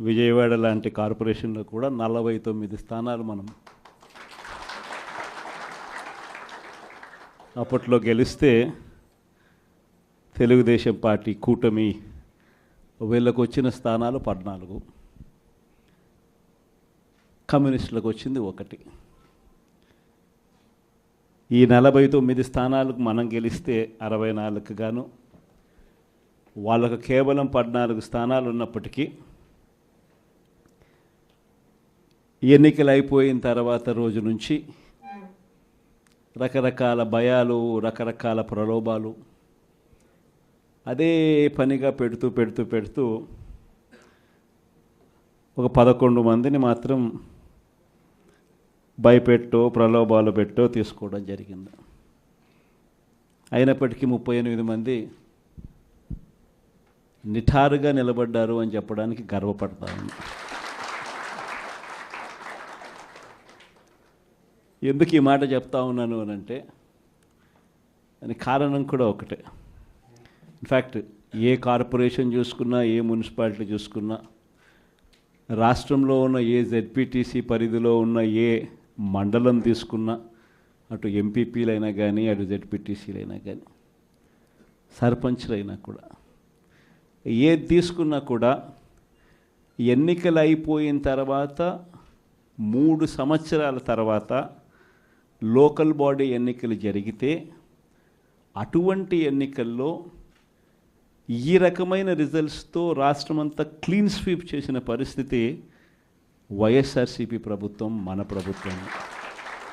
విజయవాడ లాంటి కార్పొరేషన్లో కూడా 49 స్థానాలు మనం అప్పట్లో గెలిస్తే తెలుగుదేశం పార్టీ కూటమి వీళ్ళకు వచ్చిన స్థానాలు 14, కమ్యూనిస్టులకు వచ్చింది 1. ఈ 49 స్థానాలకు మనం గెలిస్తే 64కు గాను వాళ్ళకు కేవలం 14 స్థానాలు ఉన్నప్పటికీ ఎన్నికలు అయిపోయిన తర్వాత రోజు నుంచి రకరకాల భయాలు, రకరకాల ప్రలోభాలు అదే పనిగా పెడుతూ ఒక 11 మందిని మాత్రం భయపెట్టో ప్రలోభాలు పెట్టో తీసుకోవడం జరిగింది. అయినప్పటికీ 38 మంది నిఠారుగా నిలబడ్డారు అని చెప్పడానికి గర్వపడతాను. ఎందుకు ఈ మాట చెప్తా ఉన్నాను అని అంటే దానికి కారణం కూడా ఒకటే. ఇన్ఫ్యాక్ట్ ఏ కార్పొరేషన్ చూసుకున్నా, ఏ మున్సిపాలిటీ చూసుకున్నా, రాష్ట్రంలో ఉన్న ఏ జెడ్పీటీసీ పరిధిలో ఉన్న ఏ మండలం తీసుకున్నా, అటు ఎంపీపీలైనా కానీ, అటు జెడ్పీటీసీలైనా కానీ, సర్పంచ్లైనా కూడా, ఏది తీసుకున్నా కూడా ఎన్నికలు అయిపోయిన తర్వాత 3 సంవత్సరాల తర్వాత లోకల్ బాడీ ఎన్నికలు జరిగితే అటువంటి ఎన్నికల్లో ఈ రకమైన రిజల్ట్స్తో రాష్ట్రమంతా క్లీన్ స్వీప్ చేసిన పరిస్థితి వైఎస్ఆర్సీపీ ప్రభుత్వం, మన ప్రభుత్వం.